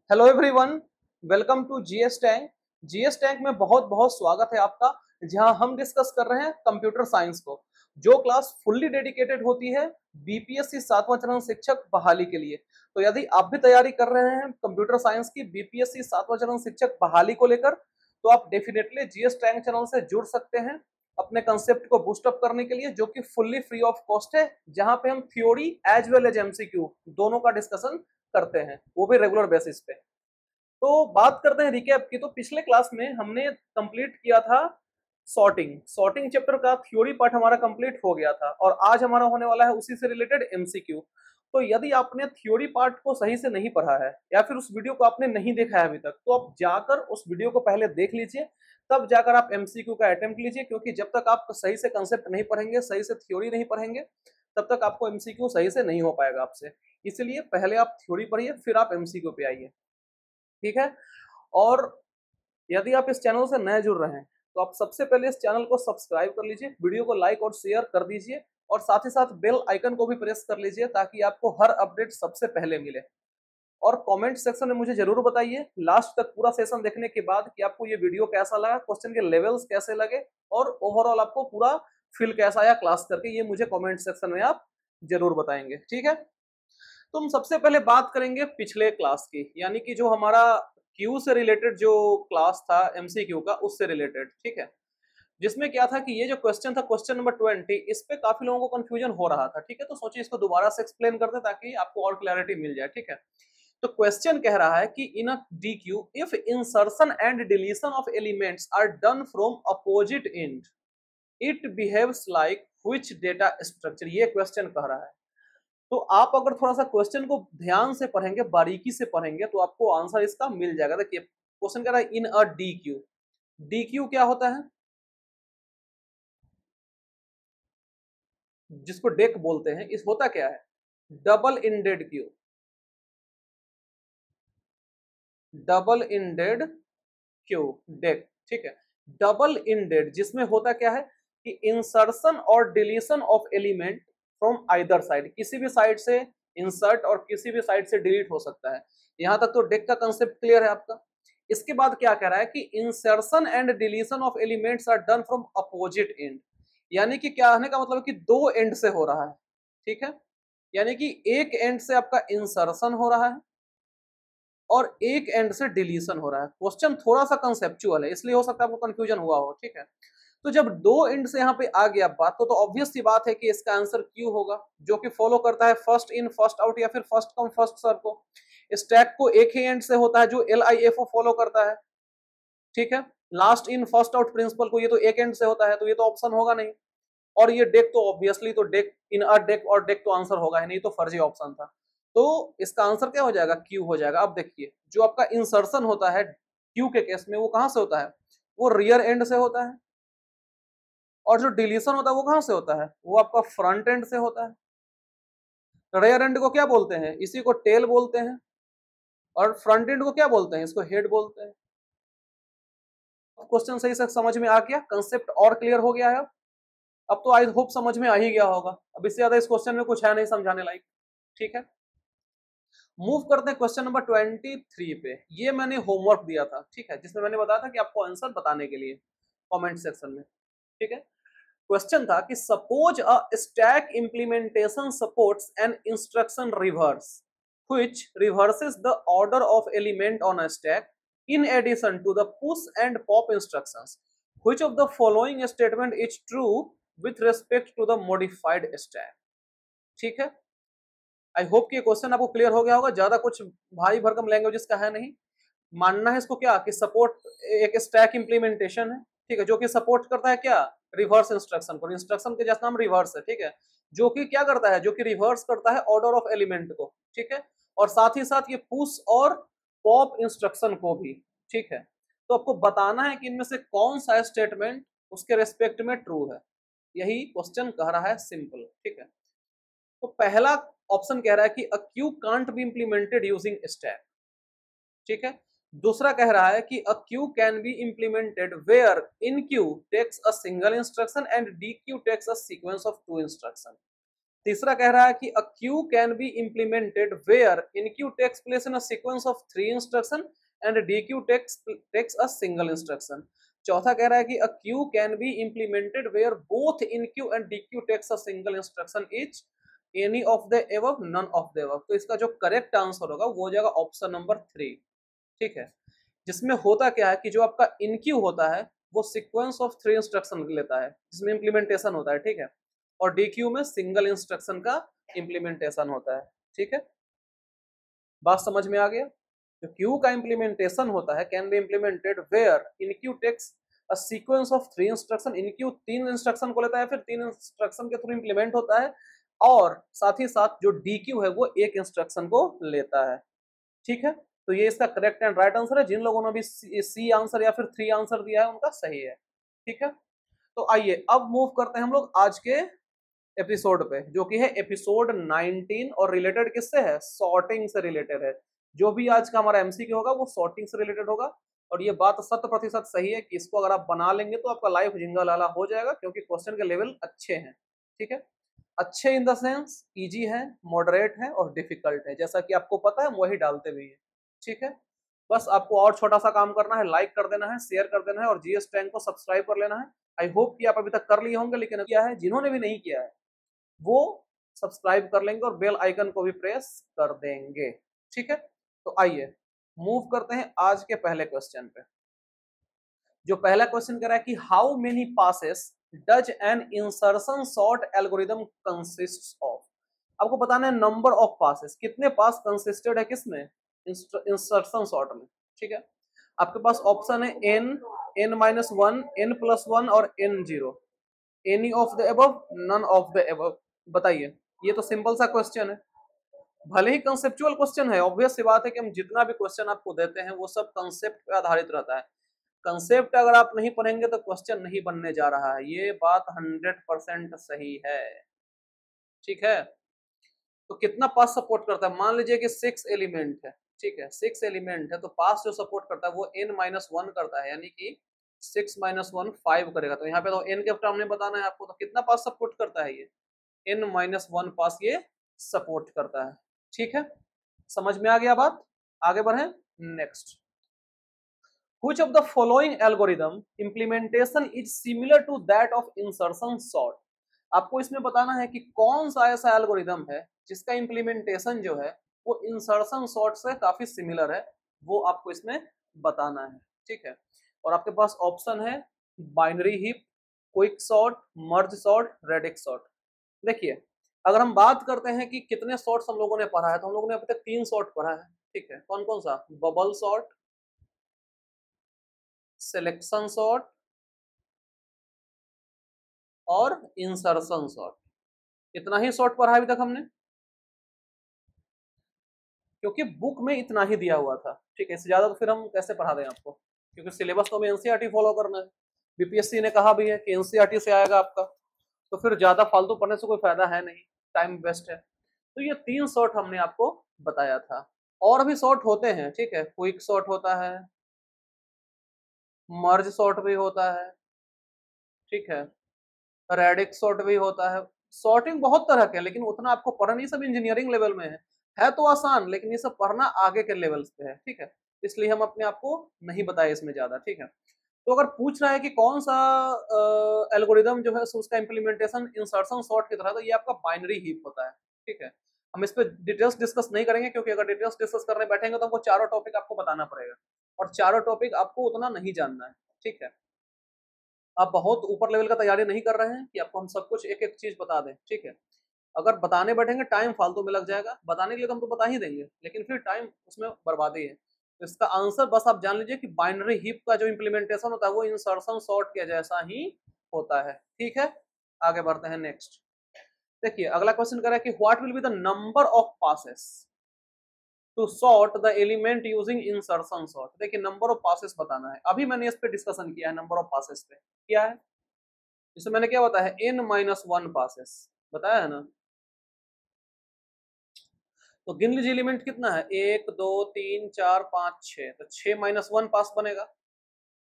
Hello everyone, welcome to GS tank. GS tank में बहुत बहुत स्वागत है आपका, जहां हम डिस्कस कर रहे हैं कंप्यूटर साइंस को, जो क्लास फुल्ली डेडिकेटेड होती है बीपीएससी 7वां चरण शिक्षक बहाली के लिए। तो यदि आप भी तैयारी कर रहे हैं कंप्यूटर साइंस की बीपीएससी 7वां चरण शिक्षक बहाली को लेकर, तो आप डेफिनेटली जीएस टैंक चैनल से जुड़ सकते हैं अपने कंसेप्ट को बूस्ट अप करने के लिए, जो कि फुल्ली फ्री ऑफ कॉस्ट है, जहां पे हम theory as well as MCQ दोनों का डिस्कशन करते हैं, वो भी रेगुलर बेसिस पे। तो बात करते हैं रिकैप की। तो पिछले क्लास में हमने कंप्लीट किया था सॉर्टिंग सॉर्टिंग चैप्टर का थ्योरी पार्ट हमारा कंप्लीट हो गया था, और आज हमारा होने वाला है उसी से रिलेटेड एमसीक्यू। तो यदि आपने थ्योरी पार्ट को सही से नहीं पढ़ा है या फिर उस वीडियो को आपने नहीं देखा है अभी तक, तो आप जाकर उस वीडियो को पहले देख लीजिए, तब जाकर आप एमसीक्यू का अटेम्प्ट लीजिए। क्योंकि जब तक आप सही से कंसेप्ट नहीं पढ़ेंगे, सही से थ्योरी नहीं पढ़ेंगे, तब तक आपको एमसीक्यू सही से नहीं हो पाएगा आपसे। इसलिए पहले आप थ्योरी पढ़िए, फिर आप एमसीक्यू पे आइए, ठीक है। और यदि आप इस चैनल से नए जुड़ रहे हैं, तो आप सबसे पहले इस चैनल को सब्सक्राइब कर लीजिए, वीडियो को लाइक और शेयर कर दीजिए, और साथ ही साथ बेल आइकन को भी प्रेस कर लीजिए, ताकि आपको हर अपडेट सबसे पहले मिले। और कमेंट सेक्शन में मुझे जरूर बताइए लास्ट तक पूरा सेशन देखने के बाद कि आपको ये वीडियो कैसा लगा, क्वेश्चन के लेवल्स कैसे लगे, और ओवरऑल आपको पूरा फील कैसा आया क्लास करके, ये मुझे कमेंट सेक्शन में आप जरूर बताएंगे, ठीक है। तो हम सबसे पहले बात करेंगे पिछले क्लास की, यानी कि जो हमारा क्यू से रिलेटेड जो क्लास था एमसीक्यू का, उससे रिलेटेड, ठीक है। जिसमें क्या था कि ये जो क्वेश्चन था, क्वेश्चन नंबर 20, इस पे काफी लोगों को कंफ्यूजन हो रहा था, ठीक है। तो सोचिए इसको दोबारा से एक्सप्लेन करते ताकि आपको और क्लैरिटी मिल जाए, ठीक है। तो क्वेश्चन कह रहा है कि in a deque if insertion and deletion of elements are done from opposite end, it behaves like which data structure, ये क्वेश्चन कह रहा है। तो आप अगर थोड़ा सा क्वेश्चन को ध्यान से पढ़ेंगे, बारीकी से पढ़ेंगे, तो आपको आंसर इसका मिल जाएगा। देखिए क्वेश्चन कह रहा है इन अ डी क्यू। डी क्यू क्या होता है? जिसको डेक बोलते हैं, इस होता क्या है? Double ended Q, double ended Q, deck, ठीक है। डबल इंडेड जिसमें होता क्या है कि इंसर्शन और deletion of element from either side, किसी भी साइड से इंसर्ट और किसी भी साइड से डिलीट हो सकता है। यहां तक तो डेक का कंसेप्ट क्लियर है आपका। इसके बाद क्या कह रहा है कि insertion and deletion of elements are done from opposite end, यानी कि क्या कहने का मतलब है कि दो एंड से हो रहा है, ठीक है। यानी कि एक एंड से आपका इंसर्शन हो रहा है और एक एंड से डिलीशन हो रहा है। क्वेश्चन थोड़ा सा कंसेप्चुअल है, इसलिए हो सकता है आपको कंफ्यूजन हुआ हो, ठीक है। तो जब दो एंड से यहाँ पे आ गया बात, तो ऑब्वियस सी बात है कि इसका आंसर क्यू होगा, जो कि फॉलो करता है फर्स्ट इन फर्स्ट आउट या फिर फर्स्ट कम फर्स्ट सर्व को। स्टैक को एक ही एंड से होता है, जो LIFO फॉलो करता है, ठीक है। Last in first out principle को, ये तो एक एंड से होता है, तो ये तो ऑप्शन होगा नहीं। और ये डेक तो ऑब्वियसली, तो डेक इन अ डेक और डेक तो आंसर होगा ही नहीं, तो फर्जी ऑप्शन था। तो इसका आंसर क्या हो जाएगा? क्यू हो जाएगा। अब देखिए जो आपका इंसर्शन होता है क्यू के केस में, वो कहां से होता है? वो रियर एंड से होता है। और जो डिलीशन होता है वो कहां से होता है? वो आपका फ्रंट एंड से होता है। रियर एंड को क्या बोलते हैं? इसी को टेल बोलते हैं। और फ्रंट एंड को क्या बोलते हैं? इसको हेड बोलते हैं। क्वेश्चन सही से समझ में आ गया? कंसेप्ट और क्लियर हो गया है? अब तो आई होप समझ में आ ही गया होगा। अब इससे ज्यादा इस क्वेश्चन में कुछ है नहीं समझाने लायक, ठीक है। मूव करते हैं क्वेश्चन नंबर 23 पे। ये मैंने होमवर्क दिया था, ठीक है, जिसमें मैंने बताया था कि आपको आंसर बताने के लिए कमेंट सेक्शन में, ठीक है। क्वेश्चन था कि suppose a stack implementation supports an instruction reverse which reverses the order of element on a stack in addition to the push and pop instructions, which of the following statement is true with respect to the modified stack, ठीक है। I hope कि ये question आपको clear हो गया होगा, ज्यादा कुछ भारी भरकम लैंग्वेजेस का है नहीं। मानना है इसको क्या कि सपोर्ट एक स्टैक इंप्लीमेंटेशन है, ठीक है, जो कि सपोर्ट करता है क्या? रिवर्स इंस्ट्रक्शन को। इंस्ट्रक्शन के जैसा नाम रिवर्स है, ठीक है। जो कि क्या करता है? जो कि रिवर्स करता है ऑर्डर ऑफ एलिमेंट को, ठीक है। और साथ ही साथ ये पुश और पॉप इंस्ट्रक्शन को भी, ठीक है। तो आपको बताना है कि इनमें से कौन सा स्टेटमेंट उसके रेस्पेक्ट में ट्रू है, यही क्वेश्चन कह रहा है, सिंपल, ठीक है। तो पहला ऑप्शन कह रहा है कि a queue can't be implemented using stack, ठीक है। दूसरा कह रहा है कि a queue can be implemented where enqueue takes a single instruction and dequeue takes a sequence of two instruction. तीसरा कह रहा है कि a queue can be implemented where enqueue takes place in a sequence of 3 instruction and dequeue takes a single instruction. चौथा कह रहा है कि a queue can be implemented where both enqueue and dequeue takes a single instruction each any of the above none of the above. तो इसका जो correct answer होगा वो हो जाएगा ऑप्शन नंबर 3। ठीक है, जिसमें होता क्या है कि जो आपका इन क्यू होता है वो सीक्वेंस ऑफ 3 इंस्ट्रक्शन लेता है जिसमें इंप्लीमेंटेशन होता है। ठीक है, और डी क्यू में सिंगल इंस्ट्रक्शन का इंप्लीमेंटेशन होता है। ठीक है, बात समझ में आ गया। जो क्यू का इंप्लीमेंटेशन होता है can be implemented where enqueue takes a sequence of 3 instruction. Enqueue 3 instruction को लेता है, फिर 3 इंस्ट्रक्शन के थ्रू इंप्लीमेंट होता है, और साथ ही साथ जो डी क्यू है वो एक इंस्ट्रक्शन को लेता है। ठीक है, तो ये इसका करेक्ट एंड राइट आंसर है। जिन लोगों ने भी सी आंसर या फिर 3 आंसर दिया है उनका सही है। ठीक है, तो आइए अब मूव करते हैं हम लोग आज के एपिसोड पे, जो कि है एपिसोड 19 और रिलेटेड किससे है? सॉर्टिंग से रिलेटेड है। जो भी आज का हमारा एमसीक्यू होगा वो सॉर्टिंग से रिलेटेड होगा, और ये बात 100% सही है कि इसको अगर आप बना लेंगे तो आपका लाइफ झिंगालाला हो जाएगा, क्योंकि क्वेश्चन के लेवल अच्छे हैं। ठीक है, अच्छे इन द सेंस इजी है, मॉडरेट है और डिफिकल्ट है, जैसा कि आपको पता है हम वही डालते भी हैं। ठीक है, बस आपको और छोटा सा काम करना है, लाइक कर देना है, शेयर कर देना है और जीएस टैंक को सब्सक्राइब कर लेना है। आई होप कि आप अभी तक कर लिए होंगे, लेकिन किया है जिन्होंने भी नहीं किया है वो सब्सक्राइब कर लेंगे और बेल आइकन को भी प्रेस कर देंगे। ठीक है, तो आइए मूव करते हैं आज के पहले क्वेश्चन पे। जो पहला क्वेश्चन कह रहा है कि how many passes does N insertion sort algorithm consists of. आपको बताना है नंबर ऑफ पासेस, कितने पास कंसिस्टेड है किसमें? इंसर्शन सॉर्ट में। ठीक है, आपके पास ऑप्शन है N, N minus one, N plus one और N zero. Any of the above, none of the above. बताइए, ये तो सिंपल सा क्वेश्चन है, भले ही कंसेप्चुअल क्वेश्चन है। ऑब्वियस सी बात है कि हम जितना भी क्वेश्चन आपको देते हैं वो सब कंसेप्ट पे आधारित रहता है। कंसेप्ट अगर आप नहीं पढ़ेंगे तो क्वेश्चन नहीं बनने जा रहा है, ये बात 100% सही है। ठीक है, तो कितना पास सपोर्ट करता है? मान लीजिए कि 6 एलिमेंट है। ठीक है, 6 एलिमेंट है तो पास जो सपोर्ट करता है वो n माइनस वन करता है, यानी कि 6 माइनस वन 5 करेगा। तो यहाँ पे तो n के टर्म में बताना है आपको, तो कितना पास सपोर्ट करता है ये? n माइनस वन पास ये सपोर्ट करता है। ठीक है, समझ में आ गया बात? आगे बढ़े next. Which of the following algorithm implementation is similar to that of insertion sort? आपको इसमें बताना है कि कौन सा ऐसा एल्गोरिदम है जिसका इम्प्लीमेंटेशन जो है वो इंसर्शन सॉर्ट से काफी सिमिलर है, वो आपको इसमें बताना है। ठीक है, और आपके पास ऑप्शन है binary heap, quick sort, merge sort, radix sort. देखिए, अगर हम बात करते हैं कि कितने सॉर्ट्स हम लोगों ने पढ़ा है, तो हम लोगों ने अभी तक 3 सॉर्ट पढ़ा है। ठीक है, कौन कौन सा? बबल सॉर्ट, सिलेक्शन सॉर्ट और इंसर्शन सॉर्ट। इतना ही सॉर्ट पढ़ा अभी तक हमने, क्योंकि बुक में इतना ही दिया हुआ था। ठीक है, इससे ज्यादा तो फिर हम कैसे पढ़ा दें आपको, क्योंकि सिलेबस तो हमें एनसीईआरटी फॉलो करना है। बीपीएससी ने कहा भी है कि एनसीईआरटी से आएगा आपका, तो फिर ज्यादा फालतू पढ़ने से कोई फायदा है नहीं, टाइम वेस्ट है। तो ये 3 सॉर्ट हमने आपको बताया था, और भी सॉर्ट होते हैं। ठीक है, क्विक सॉर्ट होता है, मर्ज सॉर्ट भी होता है, ठीक है, रेडिक्स सॉर्ट भी होता है। सॉर्टिंग बहुत तरह के, लेकिन उतना आपको पढ़ना नहीं, सब इंजीनियरिंग लेवल में है तो आसान, लेकिन ये सब पढ़ना आगे के लेवल्स पे है। ठीक है, इसलिए हम अपने आप को नहीं बताए इसमें ज्यादा। ठीक है, तो अगर पूछ रहा है कि कौन सा एल्गोरिदम जो है उसका इंप्लीमेंटेशन इंसर्शन सॉर्ट की तरह, तो ये आपका बाइनरी हीप होता है। ठीक है, हम इस पर डिटेल्स डिस्कस नहीं करेंगे, क्योंकि अगर डिटेल्स डिस्कस करने बैठेंगे तो हमको चारों टॉपिक आपको बताना पड़ेगा, और चारों टॉपिक आपको उतना नहीं जानना है। ठीक है, आप बहुत ऊपर लेवल का तैयारी नहीं कर रहे हैं कि आपको हम सब कुछ एक एक चीज बता दें। ठीक है, अगर बताने बैठेंगे टाइम फालतू में लग जाएगा। बताने के लिए तो हम तो बता ही देंगे, लेकिन फिर टाइम उसमें बर्बादी है। तो इसका आंसर बस आप जान लीजिए कि बाइनरी हीप का जो इंप्लीमेंटेशन होता है वो इंसर्शन सॉर्ट के जैसा ही होता है। ठीक है, आगे बढ़ते हैं नेक्स्ट। देखिए, अगला क्वेश्चन कर रहा है कि what will be the number of passes to sort the element using insertion sort. देखिए, नंबर ऑफ पासेस बताना है। अभी मैंने इस पे डिस्कशन किया है, नंबर ऑफ पासेस पे किया है। इसमें मैंने क्या बताया है? n माइनस वन पासेस बताया है ना। तो गिन लीजिए एलिमेंट कितना है, 1 2 3 4 5 6, तो 6 माइनस वन पास बनेगा,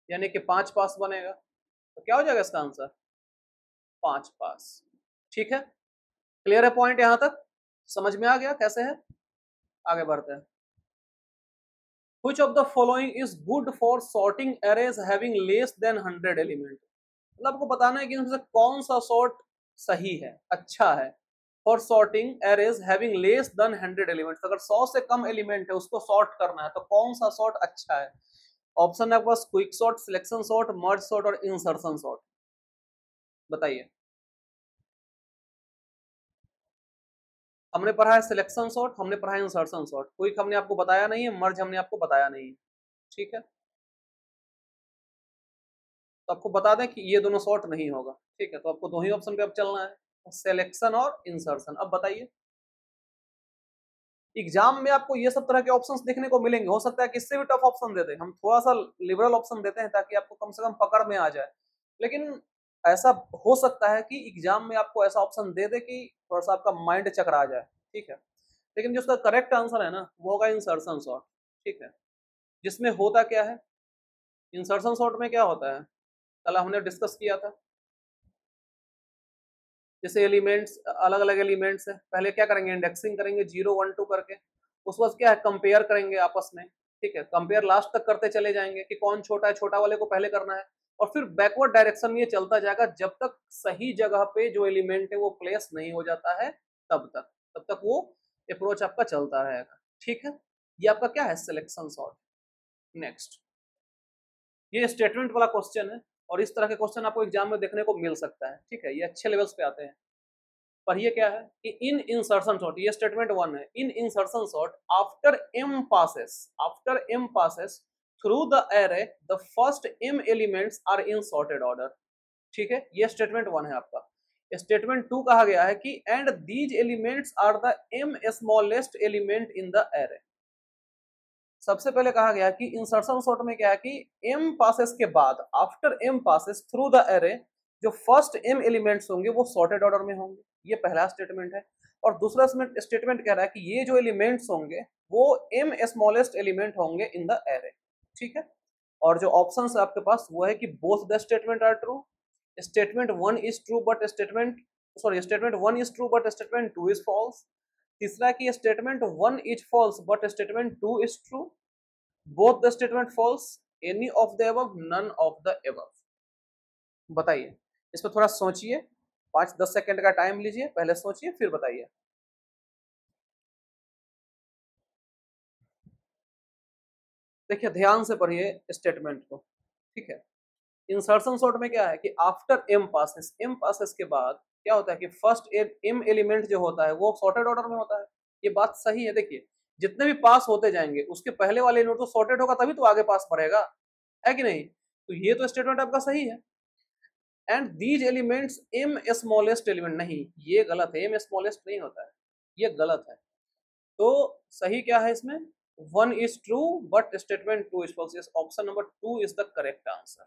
यानी कि 5 पास बनेगा। तो क्या हो जाएगा इसका आंसर? 5 पास। ठीक है, क्लियर है पॉइंट यहां तक? समझ में आ गया कैसे है? आगे बढ़ते हैं। Which of the following is good for sorting arrays having less than 100 element? मतलब आपको बताना है कि इनमें से कौन सा सॉर्ट सही है, अच्छा है for sorting arrays having less than 100 elements. अगर 100 से कम एलिमेंट है उसको सॉर्ट करना है तो कौन सा सॉर्ट अच्छा है? ऑप्शन है आपके पास quick sort, selection sort, merge sort और इंसर्शन सॉर्ट। बताइए। हमने पढ़ा है सिलेक्शन सॉर्ट, हमने पढ़ा है इंसर्शन सॉर्ट, क्विक हमने आपको बताया नहीं है, मर्ज हमने आपको बताया नहीं है। ठीक है, तो आपको बता दें कि ये दोनों सॉर्ट नहीं होगा। ठीक है, तो आपको दो ही ऑप्शन पे अब चलना है, सिलेक्शन और इंसर्शन। अब बताइए, एग्जाम में आपको ये सब तरह के ऑप्शंस देखने को मिलेंगे, हो सकता है कि इससे भी टफ ऑप्शन दे दें, हम थोड़ा सा लिबरल ऑप्शन देते हैं ताकि आपको कम से कम पकड़ में आ जाए। लेकिन ऐसा हो सकता है कि एग्जाम में आपको ऐसा ऑप्शन दे दे कि थोड़ा सा आपका माइंड चकरा जाए। ठीक है, लेकिन जो उसका करेक्ट आंसर है ना वो होगा इंसर्शन सॉर्ट। ठीक है, जिसमें होता क्या है, इंसर्शन सॉर्ट में क्या होता है, कल हमने डिस्कस किया था। जैसे एलिमेंट्स, अलग अलग एलिमेंट्स है, पहले क्या करेंगे, इंडेक्सिंग करेंगे 0 1 2 करके, उस वक्त क्या है, कंपेयर करेंगे आपस में। ठीक है, कंपेयर लास्ट तक करते चले जाएंगे कि कौन छोटा है, छोटा वाले को पहले करना है, और फिर बैकवर्ड डायरेक्शन में ये चलता जाएगा जब तक सही जगह पे जो एलिमेंट है वो प्लेस नहीं हो जाता है, तब तक वो अप्रोच आपका चलता रहेगा। ठीक है, ये आपका क्या है, सिलेक्शन सॉर्ट। नेक्स्ट, ये स्टेटमेंट वाला क्वेश्चन है और इस तरह के क्वेश्चन आपको एग्जाम में देखने को मिल सकता है। ठीक है, ये अच्छे लेवल्स पे आते हैं। पर ये क्या है कि इन इंसर्शन सॉर्ट, ये स्टेटमेंट 1 है, in insertion sort after m passes through the array the first m elements are in sorted order. ठीक है, ये स्टेटमेंट 1 है आपका। स्टेटमेंट 2 कहा गया है कि and these elements are the m smallest element in the array। सबसे पहले कहा गया कि इंसर्शन सॉर्ट में क्या है कि m पासेस के बाद, after m passes through the array, जो फर्स्ट m एलिमेंट्स होंगे वो सॉर्टेड ऑर्डर में होंगे। ये पहला स्टेटमेंट है। और दूसरा स्टेटमेंट कह रहा है कि ये जो एलिमेंट्स होंगे वो m स्मॉलेस्ट एलिमेंट होंगे इन द array। ठीक है, और जो ऑप्शन है आपके पास वो है कि both the statement are true, statement 1 is true but statement 1 is true but statement 2 is false. तीसरा कि statement 1 is false but statement 2 is true, both the statement false, any of the above, none of the above. बताइए, इस पर थोड़ा सोचिए, 5-10 second का time लीजिए, पहले सोचिए फिर बताइए। देखिए ध्यान से पढ़िए स्टेटमेंट को। ठीक है, इंसर्शन सॉर्ट में क्या है कि आफ्टर m पासेस के बाद क्या होता है कि फर्स्ट m एलिमेंट जो होता है वो सॉर्टेड ऑर्डर में होता है। ये बात सही है। देखिए जितने भी पास होते जाएंगे उसके पहले वाले एलिमेंट तो सॉर्टेड होगा तभी तो आगे पास बढ़ेगा, है कि नहीं? तो ये तो स्टेटमेंट आपका सही है। And these elements m smallest element, नहीं ये गलत है, m स्मॉलेस्ट नहीं होता है, ये गलत है। तो सही क्या है इसमें, 1 is true but statement 2 is false. Option number 2 is the correct answer.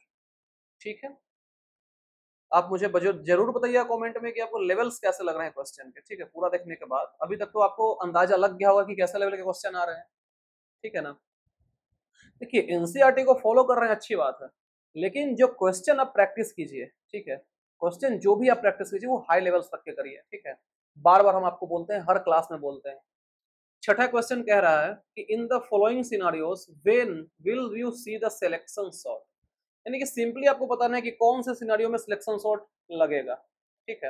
ठीक है, आप मुझे जरूर बताइए कमेंट में कि आपको लेवल्स कैसे लग रहे हैं क्वेश्चन के। ठीक है, पूरा देखने के बाद अभी तक तो आपको अंदाजा लग गया होगा कि कैसे लेवल के क्वेश्चन आ रहे हैं। ठीक है ना? देखिए एनसीईआरटी को फॉलो कर रहे हैं, अच्छी बात है, लेकिन जो क्वेश्चन आप प्रैक्टिस कीजिए, ठीक है, क्वेश्चन जो भी आप प्रैक्टिस कीजिए वो हाई लेवल्स तक के करिए। ठीक है, बार बार हम आपको बोलते हैं, हर क्लास में बोलते हैं। छठा क्वेश्चन कह रहा है कि in the following scenarios when will you see the selection sort. यानी कि सिंपली आपको बताना है कि कौन से सिनेरियो में सिलेक्शन सॉर्ट लगेगा। ठीक है,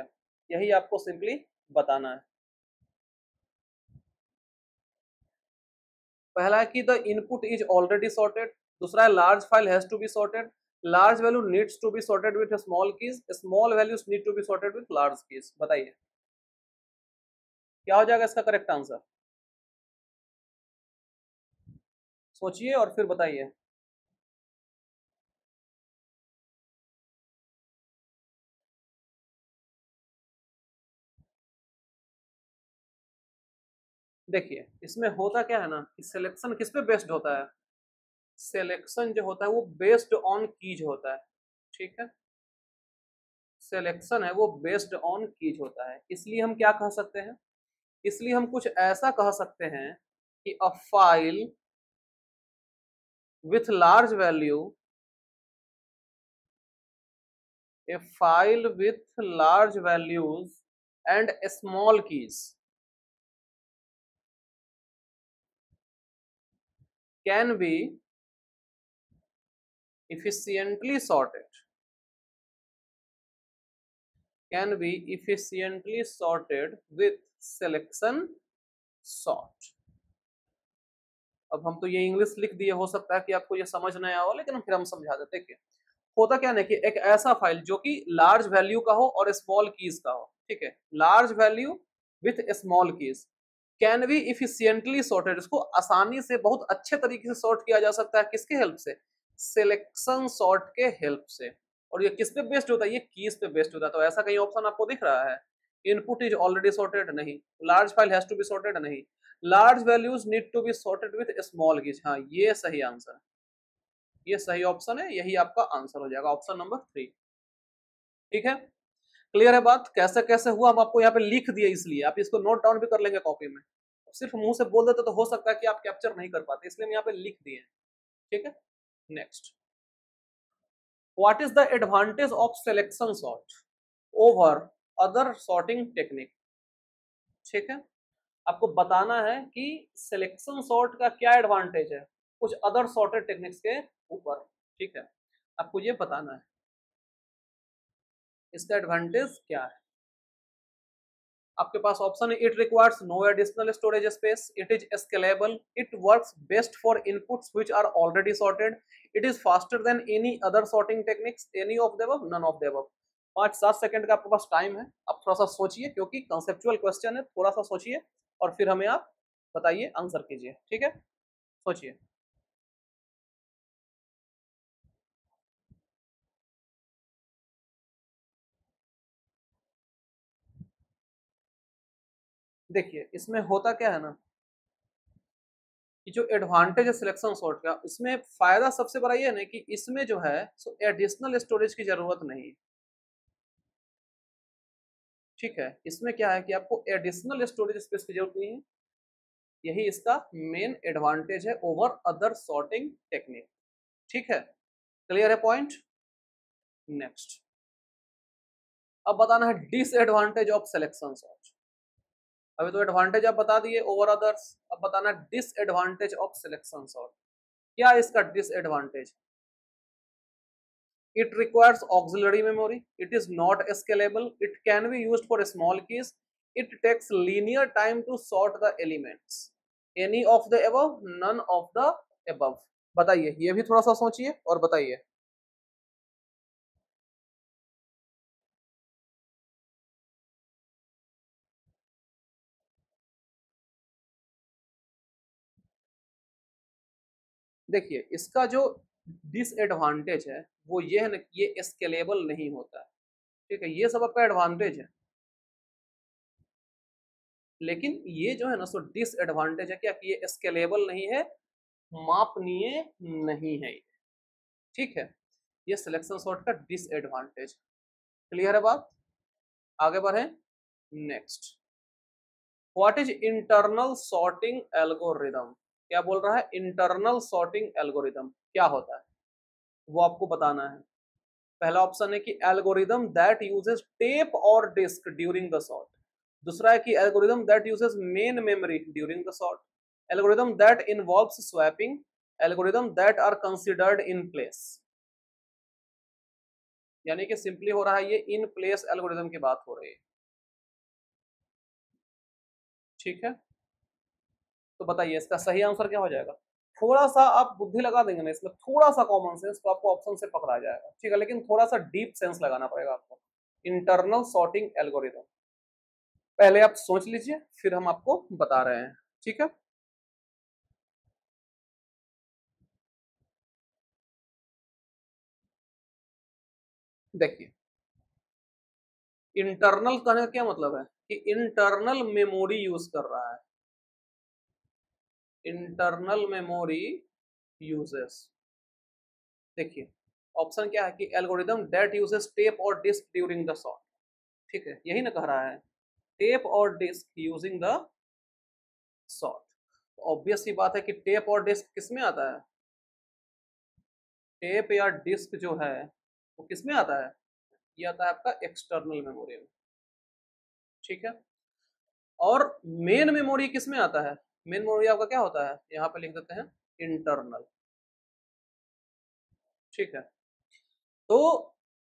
यही आपको सिंपली बताना है। पहला है कि the input is already sorted, दूसरा है large file has to be sorted, large value needs to be sorted with small keys, small values need to be sorted with large keys. बताइए क्या हो जाएगा इसका करेक्ट आंसर, सोचिए और फिर बताइए। देखिए इसमें होता क्या है ना कि सिलेक्शन किस पे बेस्ड होता है, सिलेक्शन जो होता है वो बेस्ड ऑन कीज होता है। ठीक है, सिलेक्शन है वो बेस्ड ऑन कीज होता है, इसलिए हम क्या कह सकते हैं, इसलिए हम कुछ ऐसा कह सकते हैं कि a file with large value, a file with large values and small keys can be efficiently sorted with selection sort। अब हम तो ये इंग्लिश लिख दिए, हो सकता है कि आपको ये समझ नहीं आया हो, लेकिन फिर हम समझा देते। देखिए होता क्या है कि एक ऐसा फाइल जो कि लार्ज वैल्यू का हो और स्मॉल कीज का हो, ठीक है, large value with small keys can be efficiently sorted, इसको आसानी से बहुत अच्छे तरीके से सॉर्ट किया जा सकता है, किसके हेल्प से, सिलेक्शन सॉर्ट के हेल्प से। और ये किस पे बेस्ड होता है, ये कीज पे बेस्ड होता है। तो ऐसा कहीं ऑप्शन आपको दिख रहा है, इनपुट इज ऑलरेडी सॉर्टेड, नहीं, large file has to be sorted, नहीं, large values need to be sorted with small keys, हाँ ये सही आंसर है, ये सही ऑप्शन है, यही आपका आंसर हो जाएगा, ऑप्शन नंबर 3। ठीक है, क्लियर है बात, कैसे कैसे हुआ हम आपको यहाँ पे लिख दिए, इसलिए आप इसको नोट डाउन भी कर लेंगे कॉपी में। सिर्फ मुंह से बोल देते तो हो सकता है कि आप कैप्चर नहीं कर पाते, इसलिए हम यहाँ पे लिख दिए। ठीक है, next, what is the advantage of selection sort over other sorting technique. ठीक है, आपको बताना है कि सिलेक्शन सॉर्ट का क्या एडवांटेज है कुछ अदर सॉर्टेड टेक्निक्स के ऊपर। ठीक है, आपको ये बताना है इसका एडवांटेज क्या है। आपके पास ऑप्शन है, it requires no additional storage space, it is scalable, it works best for inputs which are already sorted, it is faster than any other sorting techniques, any of the above, none of the above. 5-7 second का आपके पास time है, आप थोड़ा सा सोचिए, क्योंकि conceptual question है, थोड़ा सा सोचिए और फिर हमें आप बताइए, आंसर कीजिए। ठीक है, सोचिए। देखिए इसमें होता क्या है ना, कि जो एडवांटेज है सिलेक्शन सॉर्ट का, इसमें फायदा सबसे बड़ा ये है ना कि इसमें जो है सो एडिशनल स्टोरेज की जरूरत नहीं। ठीक है, इसमें क्या है कि आपको एडिशनल स्टोरेज स्पेस की जरूरत नहीं है, यही इसका मेन एडवांटेज है ओवर अदर सॉर्टिंग टेक्निक। ठीक है, क्लियर है पॉइंट। नेक्स्ट, अब बताना है डिसएडवांटेज ऑफ सिलेक्शन सॉर्ट। अभी तो एडवांटेज आप बता दिए ओवर अदर्स, अब बताना डिसएडवांटेज ऑफ सिलेक्शन सॉर्ट। क्या है इसका disadvantage, it requires auxiliary memory, it is not scalable, it can be used for small keys, it takes linear time to sort the elements, any of the above, none of the above। बताइए, ये भी थोड़ा सा सोचिए और बताइए। देखिए इसका जो डिसएडवांटेज है वो ये है ना कि ये स्केलेबल नहीं होता है। ठीक है, ये सब आपका एडवांटेज है, लेकिन ये जो है ना सो डिसएडवांटेज है क्या, कि ये स्केलेबल नहीं है, मापनीय नहीं है। ठीक है, ये सिलेक्शन सॉर्ट का डिसएडवांटेज। क्लियर है बात, आगे बढ़े। Next, what is internal sorting algorithm. क्या बोल रहा है, इंटरनल सॉर्टिंग एल्गोरिदम क्या होता है वो आपको बताना है। पहला ऑप्शन है कि एल्गोरिदम दैट यूजेस टेप और डिस्क ड्यूरिंग द सॉर्ट, दूसरा है कि algorithm that uses main memory during the sort, algorithm that involves swapping, algorithm that are considered in place. यानी कि सिंपली हो रहा है, ये इन प्लेस एल्गोरिदम की बात हो रही है। ठीक है, तो बताइए इसका सही आंसर क्या हो जाएगा। थोड़ा सा आप बुद्धि लगा देंगे ना इसमें, थोड़ा सा कॉमन सेंस, तो आपको ऑप्शन से पकड़ा जाएगा। ठीक है, लेकिन थोड़ा सा डीप सेंस लगाना पड़ेगा आपको। इंटरनल सॉर्टिंग एल्गोरिदम, पहले आप सोच लीजिए फिर हम आपको बता रहे हैं। ठीक है, देखिए इंटरनल कहने का क्या मतलब है कि इंटरनल मेमोरी यूज कर रहा है, इंटरनल मेमोरी यूजेस। देखिए ऑप्शन क्या है कि एल्गोरिदम दैट यूजेस टेप और डिस्क ड्यूरिंग द सॉर्ट। ठीक है, यही ना कह रहा है, टेप और disk using the sort. Obvious सी बात है कि टेप और डिस्क किस में आता है, टेप या डिस्क जो है वो किस में आता है, ये आता है आपका एक्सटर्नल मेमोरी में। ठीक है। और मेन मेमोरी किस में आता है? मेन मेमोरी आपका क्या होता है, यहाँ पे लिख देते हैं इंटरनल। ठीक है, तो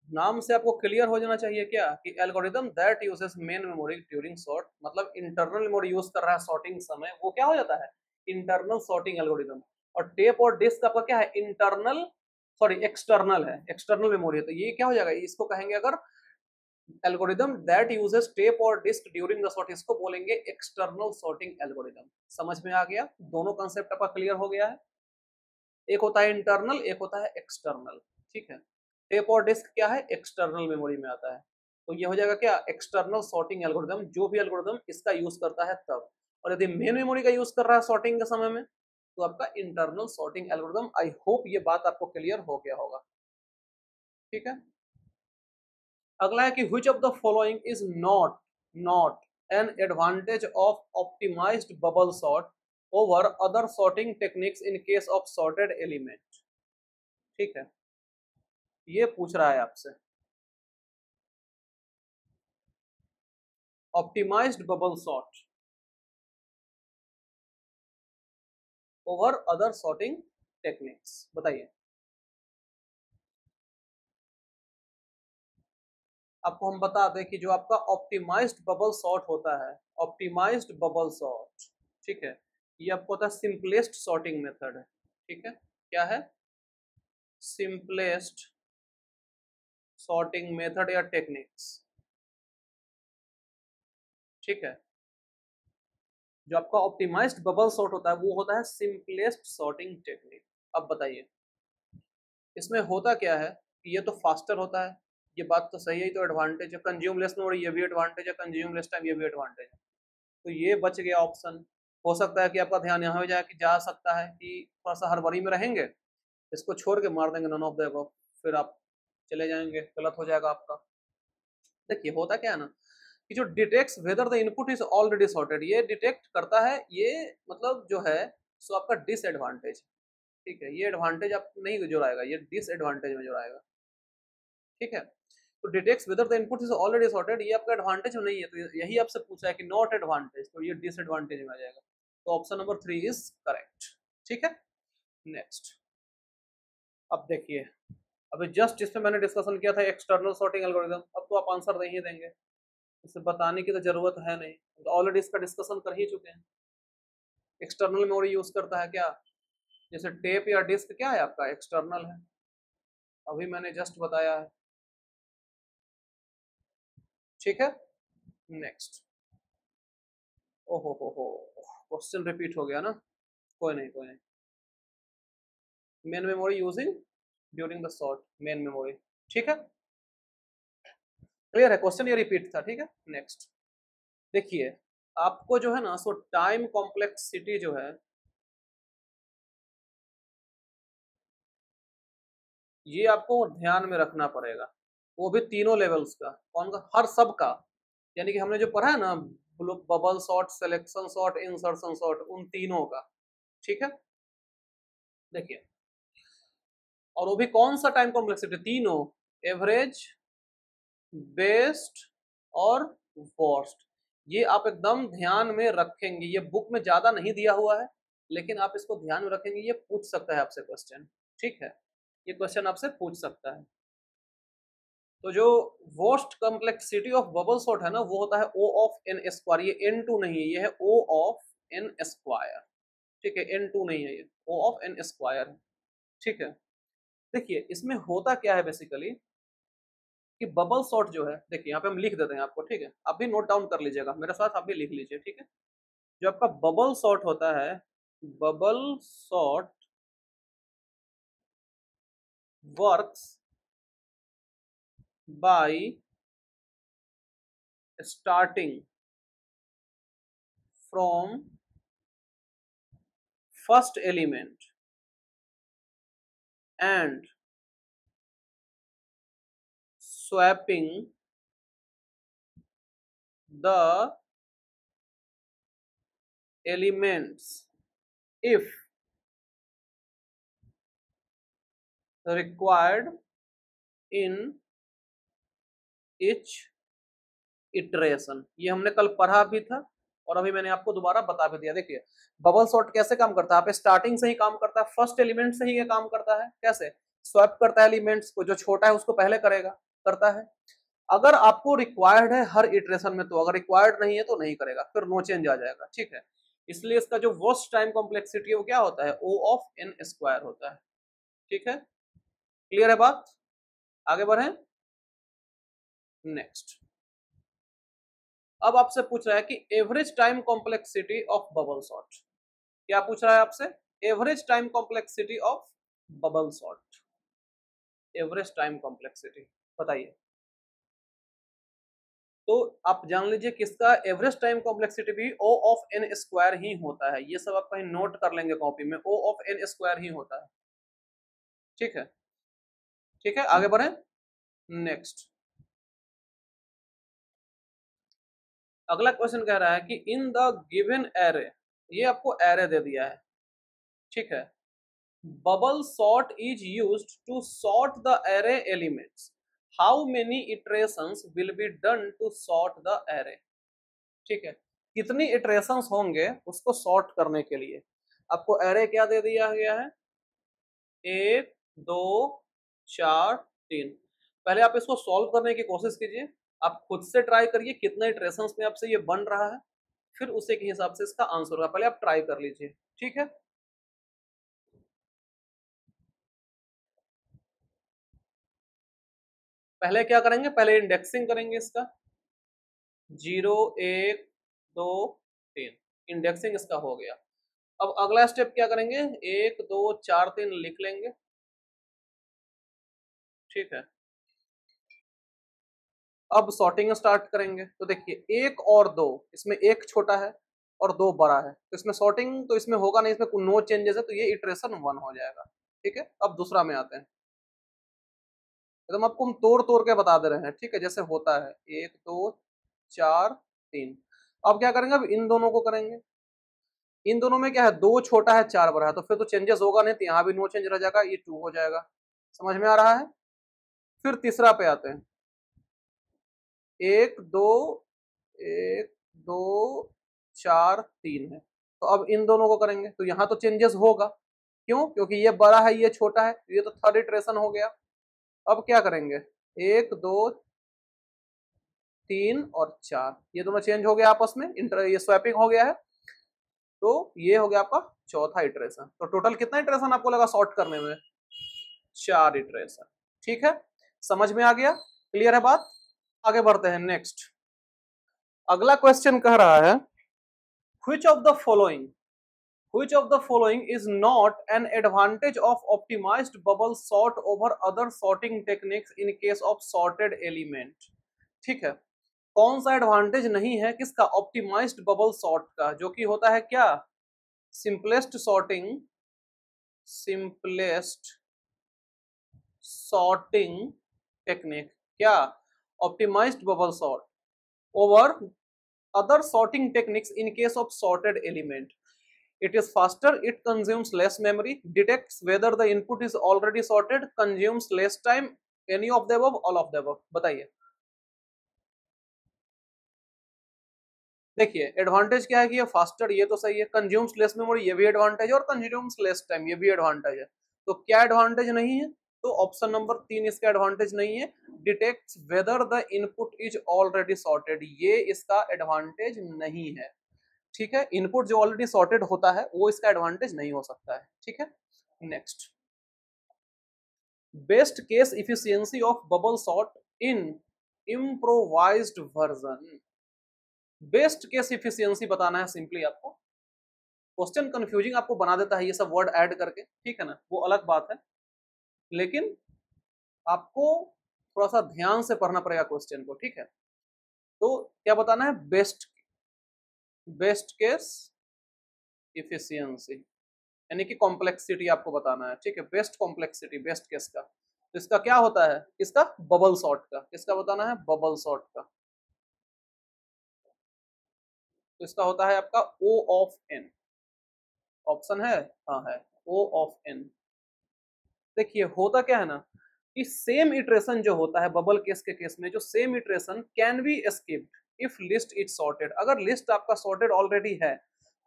नाम से आपको क्लियर हो जाना चाहिए क्या कि algorithm that uses main memory during sort, मतलब इंटरनल मेमोरी यूज कर रहा है सॉर्टिंग समय, वो क्या हो जाता है इंटरनल सॉर्टिंग एल्गोरिदम। और टेप और डिस्क आपका क्या है इंटरनल, सॉरी एक्सटर्नल है, एक्सटर्नल मेमोरी है, तो ये क्या हो जाएगा, इसको कहेंगे अगर एल्गोरिदम दैट यूजेस टेप और डिस्क ड्यूरिंग द सॉर्ट, इसको बोलेंगे एक्सटर्नल सॉर्टिंग एल्गोरिदम। समझ में आ गया, दोनों कंसेप्ट आपका क्लियर हो गया है। एक होता है इंटरनल, एक होता है एक्सटर्नल। ठीक है, टेप और डिस्क क्या है एक्सटर्नल मेमोरी में आता है, तो ये हो जाएगा क्या एक्सटर्नल सॉर्टिंग एल्गोरिदम, जो भी एल्गोरिदम इसका यूज करता है तब। और यदि मेन मेमोरी का यूज कर रहा है सॉर्टिंग के समय में, तो आपका internal sorting algorithm. I hope ये बात आपको क्लियर हो गया होगा। ठीक है, अगला है कि which of the following is not not an advantage of optimised bubble sort over other sorting techniques in case of sorted element. ठीक है, ये पूछ रहा है आपसे optimised bubble sort over other sorting techniques, बताइए। आपको हम बता दें कि जो आपका ऑप्टिमाइज्ड बबल सॉर्ट होता है, ऑप्टिमाइज्ड बबल सॉर्ट, ठीक है, ये आपको होता है सिंपलेस्ट सॉर्टिंग मेथड है। ठीक है, क्या है सिंपलेस्ट सॉर्टिंग मेथड या टेक्निक्स। ठीक है, जो आपका ऑप्टिमाइज्ड बबल सॉर्ट होता है वो होता है सिंपलेस्ट सॉर्टिंग टेक्निक। अब बताइए इसमें होता क्या है कि ये तो फास्टर होता है, ये बात तो सही है, तो एडवांटेज है कंज्यूम लेस में, और ये भी एडवांटेज है कंज्यूम लेस टाइम, ये भी एडवांटेज है, तो ये बच गया ऑप्शन। हो सकता है कि आपका ध्यान यहाँ हो जाए कि जा सकता है कि थोड़ा सा हड़बड़ी में रहेंगे, इसको छोड़ के मार देंगे नन ऑफ द अबव, फिर आप चले जाएंगे, गलत हो जाएगा आपका। देखिए होता क्या है ना कि जो detects whether the input is already sorted, ये डिटेक्ट करता है, ये मतलब जो है सो आपका डिसएडवांटेज। ठीक है, ये एडवांटेज आप नहीं जुड़ाएगा, ये डिसएडवांटेज में जुड़ाएगा। ठीक है, तो detects whether the input is already sorted, ये आपका एडवांटेज नहीं है, तो यही आपसे पूछा है कि नॉट एडवांटेज, तो ये डिसएडवांटेज में आ जाएगा, तो ऑप्शन नंबर 3 इज करेक्ट। ठीक है, नेक्स्ट। अब देखिए, अभी जस्ट जिसमें मैंने डिस्कशन किया था एक्सटर्नल सॉर्टिंग एल्गोरिथम, अब तो आप आंसर नहीं देंगे, इसे बताने की तो जरूरत है नहीं, तो ऑलरेडी इसका डिस्कशन कर ही चुके हैं। एक्सटर्नल मेमोरी यूज करता है क्या, जैसे टेप या डिस्क क्या है आपका एक्सटर्नल है, अभी मैंने जस्ट बताया है। ठीक है, नेक्स्ट। ओहो हो, क्वेश्चन रिपीट हो गया ना, कोई नहीं कोई नहीं। Main memory using during the sort, main memory. ठीक है, क्लियर है, क्वेश्चन ये रिपीट था। ठीक है, नेक्स्ट। देखिए आपको जो है ना सो टाइम कॉम्प्लेक्सिटी जो है ये आपको ध्यान में रखना पड़ेगा, वो भी तीनों लेवल्स का, कौन का, हर सब का, यानी कि हमने जो पढ़ा है ना bubble sort, selection sort, insertion sort, उन तीनों का। ठीक है, देखिए, और वो भी कौन सा टाइम कॉम्प्लेक्सिटी, तीनों, एवरेज, बेस्ट और वर्स्ट, ये आप एकदम ध्यान में रखेंगे, ये बुक में ज्यादा नहीं दिया हुआ है, लेकिन आप इसको ध्यान में रखेंगे, ये पूछ सकता है आपसे क्वेश्चन। ठीक है, ये क्वेश्चन आपसे पूछ सकता है। तो जो worst complexity of bubble sort है ना, वो होता है O ऑफ n स्क्वायर, ये n2 नहीं है, ये है O ऑफ n स्क्वायर। ठीक है, n2 नहीं है, ये O ऑफ n स्क्वायर है। ठीक है, देखिए इसमें होता क्या है बेसिकली कि बबल सॉर्ट जो है, देखिए यहाँ पे हम लिख देते हैं आपको। ठीक है, आप भी नोट डाउन कर लीजिएगा मेरे साथ, आप भी लिख लीजिए। ठीक है, जो आपका बबल सॉर्ट होता है, bubble sort works by starting from first element and swapping the elements if required in each iteration, ये हमने कल पढ़ा भी था और अभी मैंने आपको दोबारा बता भी दिया। देखिए बबल सॉर्ट कैसे काम करता है, आप स्टार्टिंग से ही काम करता है, फर्स्ट एलिमेंट से ही ये काम करता है। कैसे? स्वैप करता है एलिमेंट्स को, जो छोटा है उसको पहले करेगा, करता है। अगर आपको रिक्वायर्ड है हर इटरेशन में तो, अगर रिक्वायर्ड नहीं है तो नहीं करेगा, फिर नो चेंज आ जाएगा। ठीक है, इसलिए इसका जो वर्स्ट टाइम कॉम्प्लेक्सिटी है वो क्या होता है, O ऑफ n स्क्वायर होता है। ठीक है, क्लियर है बात? आगे बढ़े नेक्स्ट। अब आपसे पूछ रहा है कि average time complexity of bubble sort. क्या पूछ रहा है आपसे? Average time complexity of bubble sort. Average time complexity बताइए। तो आप जान लीजिए किसका एवरेज टाइम कॉम्प्लेक्सिटी भी O ऑफ n स्क्वायर ही होता है। ये सब आप कहीं नोट कर लेंगे कॉपी में, O ऑफ n स्क्वायर ही होता है। ठीक है, ठीक है, आगे बढ़े नेक्स्ट। अगला क्वेश्चन कह रहा है कि इन द गिवन एरे, ये आपको एरे दे दिया है। ठीक है, bubble sort is used to sort the array elements, how many iterations will be done to sort the array. ठीक है, कितनी इटरेशंस होंगे उसको सॉर्ट करने के लिए। आपको एरे क्या दे दिया गया है, 1 2 4 3। पहले आप इसको सॉल्व करने की कोशिश कीजिए, आप खुद से ट्राई करिए कितने इटरेशंस में आपसे ये बन रहा है, फिर उसी के हिसाब से इसका आंसर होगा। पहले आप ट्राई कर लीजिए। ठीक है, पहले क्या करेंगे, पहले इंडेक्सिंग करेंगे इसका, 0 1 2 3, इंडेक्सिंग इसका हो गया। अब अगला स्टेप क्या करेंगे, 1 2 4 3 लिख लेंगे। ठीक है, अब सॉर्टिंग स्टार्ट करेंगे। तो देखिए 1 और 2, इसमें 1 छोटा है और 2 बड़ा है, तो इसमें सॉर्टिंग तो इसमें होगा नहीं, इसमें नो चेंजेस है, तो ये इटरेशन 1 हो जाएगा। ठीक है, अब दूसरा में आते हैं, एकदम आपको हम तोड़ तोड़ के बता दे रहे हैं। ठीक है, जैसे होता है 1 2 4 3। अब क्या करेंगे, अब इन दोनों को करेंगे। इन दोनों में क्या है, 2 छोटा है 4 बड़ा है, तो फिर तो चेंजेस होगा नहीं, तो यहाँ भी नो चेंज रह जाएगा, ये 2 हो जाएगा। समझ में आ रहा है? फिर तीसरा पे आते हैं, 1 2 1 2 4 3 है, तो अब इन दोनों को करेंगे तो यहाँ तो चेंजेस होगा। क्यों? क्योंकि ये बड़ा है ये छोटा है, ये तो थर्ड इटरेशन हो गया। अब क्या करेंगे, 1 2 3 और 4, ये दोनों चेंज हो गया आपस में, इंटर ये स्वैपिंग हो गया है, तो ये हो गया आपका चौथा इटरेशन। तो टोटल कितना इटरेशन आपको लगा सॉर्ट करने में, 4 इटरेशन। ठीक है, समझ में आ गया, क्लियर है बात? आगे बढ़ते हैं नेक्स्ट। अगला क्वेश्चन कह रहा है which of the following which of the following is not an advantage of optimized bubble sort over other sorting techniques in case of sorted element। ठीक है, कौन सा एडवांटेज नहीं है किसका, ऑप्टिमाइज्ड बबल सॉर्ट का, जो कि होता है क्या, simplest sorting, simplest sorting technique, क्या, optimised bubble sort over other sorting techniques in case of sorted element। It is faster, it consumes less memory, detects whether the input is already sorted, consumes less time, any of the above, all of the above। बताइए। देखिए advantage क्या है कि ये faster, ये तो सही है, कंज्यूम्स लेस मेमोरी ये भी एडवांटेज है, और कंज्यूम्स लेस टाइम ये भी एडवांटेज है। तो क्या एडवांटेज नहीं है, तो ऑप्शन नंबर 3 इसका एडवांटेज नहीं है। Detects whether the input is already sorted, ये इसका एडवांटेज नहीं है। ठीक है, इनपुट जो ऑलरेडी सॉर्टेड होता है वो इसका एडवांटेज नहीं हो सकता है। ठीक है, next. Best case efficiency of bubble sort in improvised version. Best case efficiency बताना है सिंपली आपको। क्वेश्चन कंफ्यूजिंग आपको बना देता है ये सब वर्ड ऐड करके, ठीक है ना, वो अलग बात है, लेकिन आपको थोड़ा सा ध्यान से पढ़ना पड़ेगा क्वेश्चन को। ठीक है, तो क्या बताना है, बेस्ट बेस्ट केस इफिशियंसी, यानी कि कॉम्प्लेक्सिटी आपको बताना है। ठीक है, बेस्ट कॉम्प्लेक्सिटी बेस्ट केस का, तो इसका क्या होता है, किसका, बबल सॉर्ट का। किसका बताना है, बबल सॉर्ट का। तो इसका होता है आपका O ऑफ n। ऑप्शन है, हाँ है, O ऑफ n। देखिए होता क्या है ना कि सेम इटरेशन जो होता है बबल केस के केस में, जो same iteration can be escaped, if list is sorted, अगर लिस्ट आपका सॉर्टेड ऑलरेडी है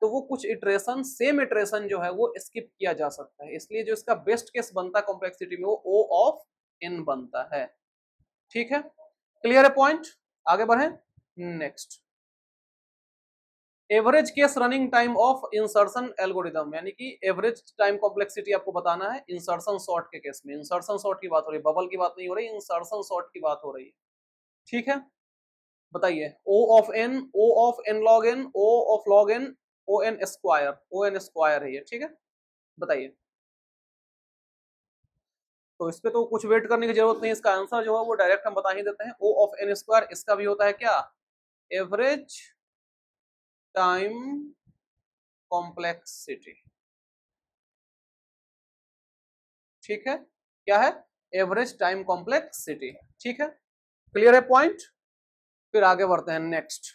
तो वो कुछ इटरेशन, सेम इटरेशन जो है वो स्किप किया जा सकता है, इसलिए जो इसका बेस्ट केस बनता है कॉम्प्लेक्सिटी में वो O ऑफ n बनता है। ठीक है, क्लियर है पॉइंट? आगे बढ़े next. Average case running time of insertion algorithm, यानी कि एवरेज टाइम कॉम्प्लेक्सिटी आपको बताना है इंसर्शन सॉर्ट के केस में। इंसर्शन सॉर्ट की बात हो रही है, बबल की बात नहीं हो रही, इंसर्शन सॉर्ट की बात हो रही है। ठीक है, बताइए। O of n, O of n log n, O of log n, O n square, O n square है ये। ठीक है, बताइए। तो इस पे तो कुछ वेट करने की जरूरत नहीं, इसका आंसर जो है वो डायरेक्ट हम बता ही देते हैं। O ऑफ n स्क्वायर, इसका भी होता है क्या, एवरेज टाइम कॉम्प्लेक्सिटी। ठीक है, क्या है, एवरेज टाइम कॉम्प्लेक्सिटी। ठीक है, क्लियर है पॉइंट? फिर आगे बढ़ते हैं नेक्स्ट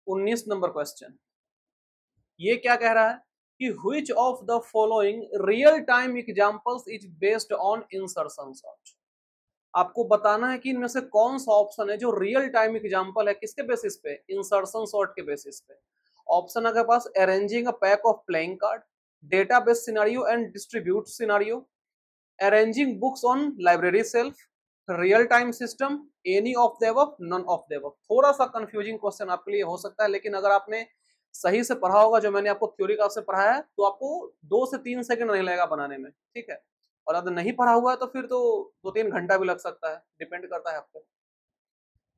19 नंबर क्वेश्चन। ये क्या कह रहा है कि which of the following real time examples is based on insertion sort। आपको बताना है कि इनमें से कौन सा ऑप्शन है जो रियल टाइम एग्जांपल है, किसके बेसिस पे, इंसर्शन सॉर्ट के बेसिस पे। ऑप्शन आपके पास arranging a pack of playing card, database scenario and distribute scenario, arranging books on library shelf, real time system, any of the above, none of the above. थोड़ा सा confusing question आपके लिए हो सकता है, लेकिन अगर आपने सही से पढ़ा होगा, जो मैंने आपको थ्योरी क्लास से पढ़ाया है, तो आपको 2 से 3 सेकंड नहीं लगेगा बनाने में। ठीक है, और अगर नहीं पढ़ा हुआ है तो फिर तो 2-3 घंटा भी लग सकता है, डिपेंड करता है आप पे।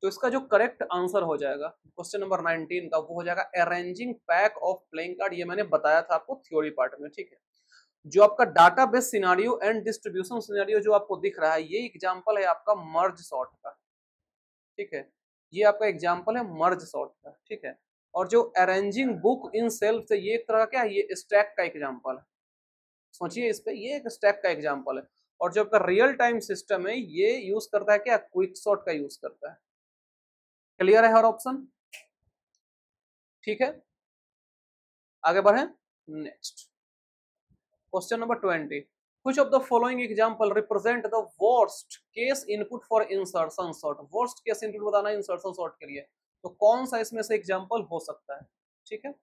तो इसका जो करेक्ट आंसर हो जाएगा क्वेश्चन नंबर 19 का, वो हो जाएगा arranging pack of playing card. ये मैंने बताया था आपको थ्योरी पार्ट में। ठीक है, जो आपका database scenario and distribution scenario जो आपको दिख रहा है, ये एग्जांपल है आपका मर्ज सॉर्ट का। ठीक है, ये आपका एग्जांपल है मर्ज सॉर्ट का। ठीक है, और जो अरेंजिंग बुक इन सेल्फ से, ये एक तरह का क्या है, ये स्टैक का एग्जांपल है। सोचिए इस पे, ये एक स्टैक का एग्जांपल है। और जो आपका रियल टाइम सिस्टम है, ये यूज करता है क्या, क्विक सॉर्ट का यूज करता है। क्लियर है हर ऑप्शन? ठीक है, आगे बढ़े next question number 20। Which of the following example represent the worst case input for insertion sort। worst case input बताना है insertion sort के लिए, तो कौन सा इसमें से एग्जांपल हो सकता है। ठीक है,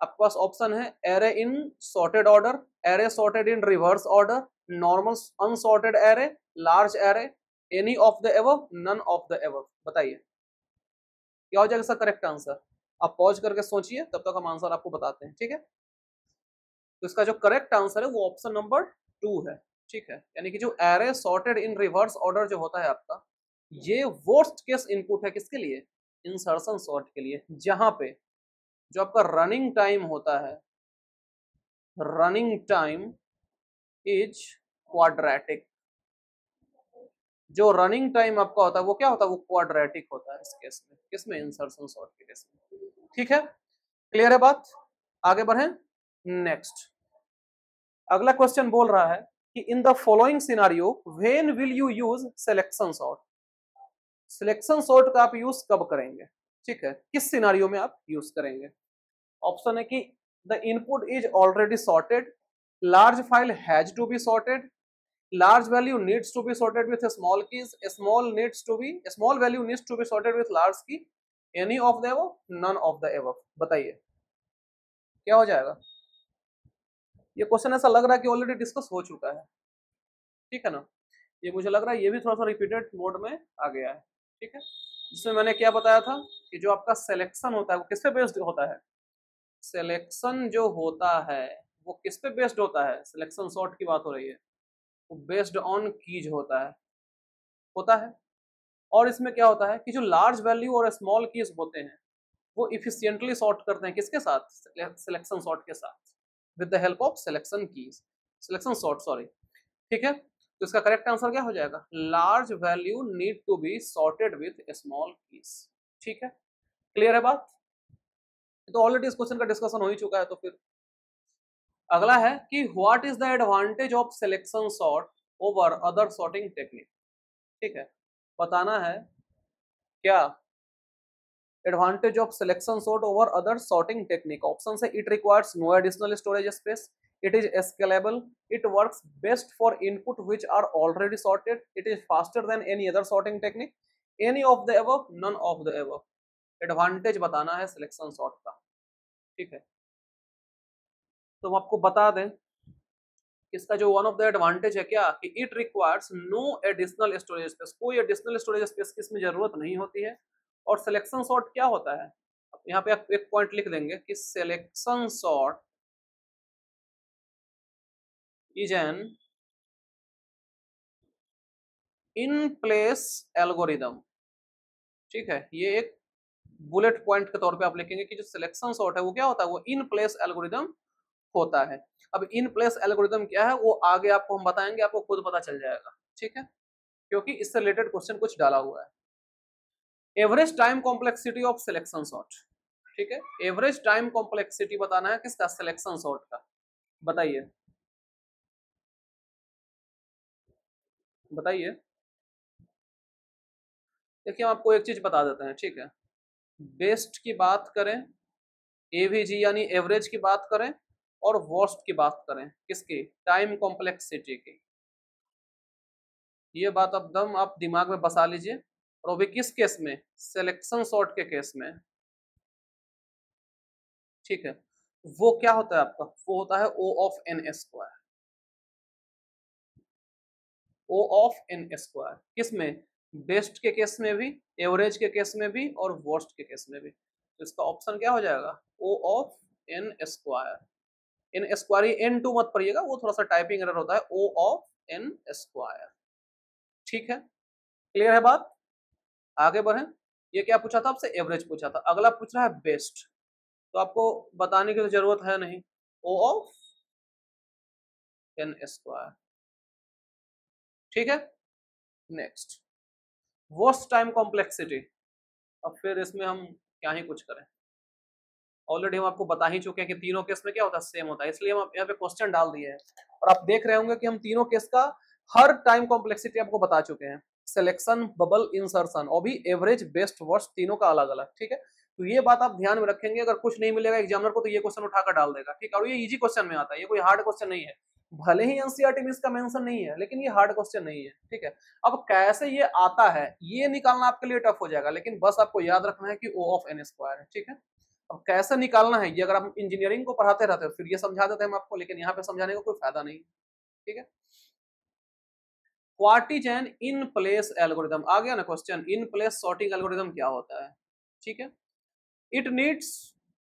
आपके पास ऑप्शन है array in sorted order, array sorted in reverse order, normal unsorted array, large array, any of the above, none of the above. बताइए क्या हो जाएगा इसका करेक्ट आंसर। आप पॉज करके सोचिए, तब तक हम आंसर आपको बताते हैं। ठीक है, तो इसका जो करेक्ट आंसर है वो ऑप्शन नंबर 2 है। ठीक है, यानी कि जो array sorted in reverse order जो होता है आपका, ये वर्स्ट केस इनपुट है किसके लिए, इंसर्शन सॉर्ट के लिए, जहां पे जो आपका रनिंग टाइम होता है, रनिंग टाइम इज क्वाड्रेटिक। जो रनिंग टाइम आपका होता है वो क्या होता है, वो क्वाड्रेटिक होता है इस केस में, किसमें, इंसर्शन सॉर्ट के केस में। ठीक है, क्लियर है बात? आगे बढ़े नेक्स्ट। अगला क्वेश्चन बोल रहा है कि in the following scenario when will you use selection sort. Selection sort का आप यूज कब करेंगे। ठीक है, किस सिनारियो में आप यूज करेंगे। ऑप्शन है कि the input is already sorted, large file has to be sorted, large value needs to be sorted with small keys, small value needs to be sorted with large key, any of the above, none of the above। बताइए क्या हो जाएगा। ये question ऐसा लग रहा है कि ऑलरेडी डिस्कस हो चुका है। ठीक है ना, ये मुझे लग रहा है ये भी थोड़ा सा रिपीटेड मोड में आ गया है। ठीक है, जिसमें मैंने क्या बताया था कि जो आपका सिलेक्शन होता है वो किस पे बेस्ड होता है। सिलेक्शन जो होता है वो किस पे बेस्ड होता है, सिलेक्शन सॉर्ट की बात हो रही है, बेस्ड ऑन कीज होता है। और इसमें क्या होता है कि जो लार्ज वैल्यू और स्मॉल कीज होते हैं वो इफिशिएंटली सॉर्ट करते हैं किसके साथ, सिलेक्शन सॉर्ट के साथ, with the help of selection keys, selection sort sorry. ठीक है, तो इसका करेक्ट आंसर क्या हो जाएगा, large value need to be sorted with small keys. ठीक है, क्लियर है बात। तो ऑलरेडी इस क्वेश्चन का डिस्कशन हो ही चुका है। तो फिर अगला है कि what is the advantage of selection sort over other sorting technique. ठीक है, बताना है क्या advantage of selection sort over other sorting technique. Option है it requires no additional storage space, it is scalable, it works best for input which are already sorted, it is faster than any other sorting technique, any of the above, none of the above. Advantage बताना है selection sort का, ठीक है। तो हम आपको बता दें इसका जो वन ऑफ द एडवांटेज है क्या, कि it requires no additional storage space, कोई एडिशनल स्टोरेज स्पेस की इसमें जरूरत नहीं होती है। और सिलेक्शन सॉर्ट क्या होता है, यहाँ पे आप एक पॉइंट लिख देंगे कि selection sort is an in place algorithm, ठीक है। ये एक बुलेट पॉइंट के तौर पे आप लिखेंगे कि जो सिलेक्शन सॉर्ट है वो क्या होता है, वो इन प्लेस एल्गोरिदम होता है। अब इन प्लेस एल्गोरिदम क्या है वो आगे आपको हम बताएंगे, आपको खुद पता चल जाएगा, ठीक है, क्योंकि इससे रिलेटेड क्वेश्चन कुछ डाला हुआ है। Average time complexity of selection sort, ठीक है। एवरेज टाइम कॉम्प्लेक्सिटी बताना है किसका, सिलेक्शन सॉर्ट का। बताइए बताइए। देखिए हम आपको एक चीज बता देते हैं, ठीक है। बेस्ट की बात करें, एवीजी यानी एवरेज की बात करें, और वर्स्ट की बात करें, किसकी, टाइम कॉम्प्लेक्सिटी की। ये बात एकदम आप दिमाग में बसा लीजिए। और वो भी किस केस में, सिलेक्शन सॉर्ट के केस में, ठीक है। वो क्या होता है आपका, वो होता है O of n square, O of n square. किसमें, बेस्ट के केस में भी, एवरेज के केस में भी, और वर्स्ट के केस में भी। तो इसका ऑप्शन क्या हो जाएगा, O of n square. n square he n2 मत पढ़िएगा, वो थोड़ा सा टाइपिंग एरर होता है, O ऑफ n स्क्वायर, ठीक है। क्लियर है बात, आगे बढ़े। ये क्या पूछा था आपसे, एवरेज पूछा था। अगला पूछ रहा है बेस्ट, तो आपको बताने की तो जरूरत है नहीं, O ऑफ n स्क्वायर, ठीक है। Next, worst time complexity. अब फिर इसमें हम क्या ही कुछ करें, ऑलरेडी हम आपको बता ही चुके हैं कि तीनों केस में क्या होता है, सेम होता है, इसलिए हम यहाँ पे क्वेश्चन डाल दिए हैं। और आप देख रहे होंगे कि हम तीनों केस का हर टाइम कॉम्प्लेक्सिटी आपको बता चुके हैं, सिलेक्शन, बबल, इंसर्शन, और भी एवरेज, बेस्ट, वर्स्ट, तीनों का अलग अलग, ठीक है। तो ये बात आप ध्यान में रखेंगे, अगर कुछ नहीं मिलेगा एग्जामिनर को तो ये क्वेश्चन उठाकर डाल देगा, ठीक है। और ये इजी क्वेश्चन में आता है, ये कोई हार्ड क्वेश्चन नहीं है। भले ही एनसीईआरटी में इसका मेंशन नहीं है, लेकिन ये हार्ड क्वेश्चन नहीं है, ठीक है। अब कैसे ये आता है ये निकालना आपके लिए टफ हो जाएगा, लेकिन बस आपको याद रखना है कि O ऑफ n स्क्वायर है, ठीक है। अब कैसे निकालना है ये, अगर आप इंजीनियरिंग को पढ़ाते रहते हो फिर ये समझा देते हैं हम आपको, लेकिन यहाँ पे समझाने का कोई फायदा नहीं, ठीक है। What is an in place algorithm, आ गया ना question, in place sorting algorithm क्या होता है, ठीक है। It needs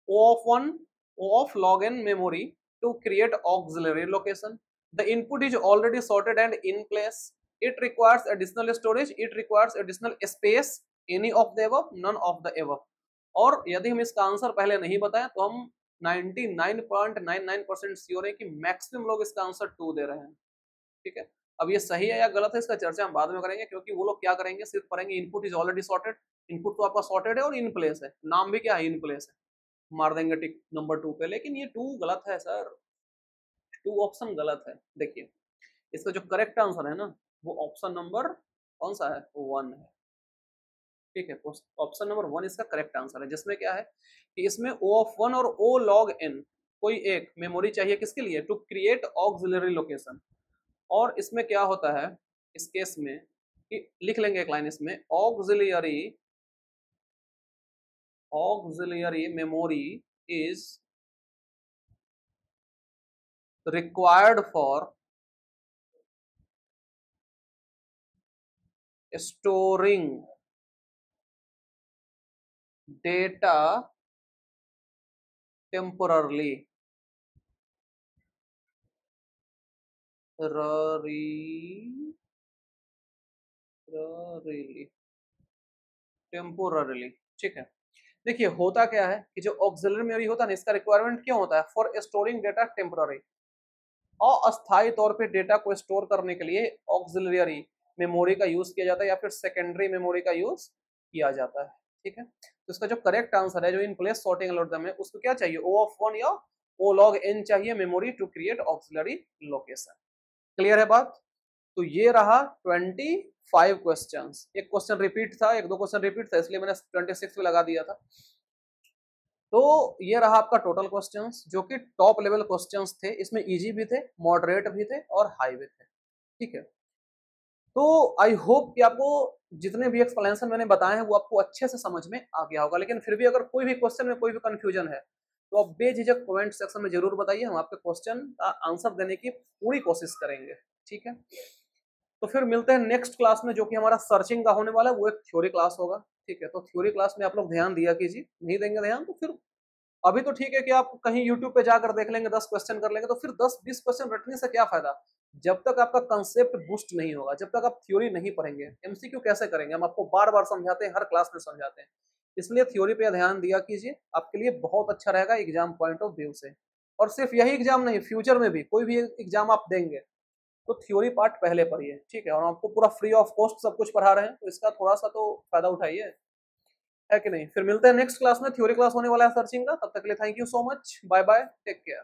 O of 1, O of log n memory to create auxiliary location. The input is already sorted and in place. It requires additional storage. It requires additional space. Any of the above, none of the above. और यदि हम इसका answer पहले नहीं बताएं तो हम 99.99% sure है कि मैक्सिमम लोग इसका आंसर 2 दे रहे हैं, ठीक है। अब ये सही है या गलत है इसका चर्चा हम बाद में करेंगे, क्योंकि वो लोग क्या करेंगे, सिर्फ पढ़ेंगे input is already sorted. Input तो आपका सॉर्टेड है और इन प्लेस है, नाम भी क्या है, इन प्लेस है, मार देंगे टिक नंबर 2 पे। लेकिन ये 2 गलत है सर, 2 ऑप्शन गलत है। देखिए इसका जो करेक्ट आंसर है ना, वो ऑप्शन नंबर कौन सा है, 1 है, ठीक है। ऑप्शन नंबर 1 इसका करेक्ट आंसर है, जिसमें क्या है कि इसमें O ऑफ 1 और O log n कोई एक मेमोरी चाहिए, किसके लिए, टू क्रिएट ऑक्सिलरी लोकेशन। और इसमें क्या होता है इस केस में, कि लिख लेंगे एक लाइन इसमें, auxiliary memory is required for storing data temporarily. Temporarily, ठीक है। देखिए होता क्या है कि जो ऑक्सिलरी मेमोरी होता है ना, इसका रिक्वायरमेंट क्यों होता है, फॉर स्टोरिंग डेटा टेम्पोररी, अस्थायी तौर पे डेटा को स्टोर करने के लिए ऑक्सिलरी मेमोरी का यूज किया जाता है, या फिर सेकेंडरी मेमोरी का यूज किया जाता है, ठीक है। तो इसका जो करेक्ट आंसर है, जो इन प्लेस सॉर्टिंग एल्गोरिथम है, उसको क्या चाहिए, O ऑफ 1 या O log n चाहिए memory to create auxiliary location. Clear है बात। तो ये रहा 25 क्वेश्चंस, एक क्वेश्चन रिपीट था, एक दो क्वेश्चन रिपीट था, इसलिए मैंने 26 पे लगा दिया था। तो ये रहा आपका टोटल क्वेश्चंस, जो कि टॉप लेवल क्वेश्चंस थे, इसमें इजी भी थे, मॉडरेट भी थे, और हाई भी थे, ठीक है। तो आई होप कि आपको जितने भी एक्सप्लेनेशन मैंने बताए हैं वो आपको अच्छे से समझ में आ गया होगा। लेकिन फिर भी अगर कोई भी क्वेश्चन में कोई भी कंफ्यूजन है तो आप बेझिझक कमेंट सेक्शन में जरूर बताइए, हम आपके क्वेश्चन का आंसर देने की पूरी कोशिश करेंगे। ठीक है, तो फिर मिलते हैं नेक्स्ट क्लास में, जो कि हमारा सर्चिंग का होने वाला है, वो एक थ्योरी क्लास होगा। ठीक है, तो थ्योरी क्लास में आप लोग ध्यान दिया कीजिए, नहीं देंगे ध्यान तो फिर अभी तो ठीक है कि आप कहीं यूट्यूब पे जाकर देख लेंगे, 10 क्वेश्चन कर लेंगे, तो फिर 10-20 क्वेश्चन रटने से क्या फायदा जब तक आपका कंसेप्ट बूस्ट नहीं होगा, जब तक आप थ्योरी नहीं पढ़ेंगे। एमसीक्यू कैसे करेंगे, हम आपको बार बार समझाते हैं, हर क्लास में समझाते हैं। इसलिए थ्योरी पे ध्यान दिया कीजिए, आपके लिए बहुत अच्छा रहेगा एग्जाम पॉइंट ऑफ व्यू से। और सिर्फ यही एग्जाम नहीं, फ्यूचर में भी कोई भी एग्जाम आप देंगे तो थ्योरी पार्ट पहले पढ़िए। ठीक है, और आपको पूरा फ्री ऑफ कॉस्ट सब कुछ पढ़ा रहे हैं, तो इसका थोड़ा सा तो फायदा उठाइए, है कि नहीं। फिर मिलते हैं नेक्स्ट क्लास में, थ्योरी क्लास होने वाला है सर्चिंग का। तब तक के लिए thank you so much, bye bye, take care.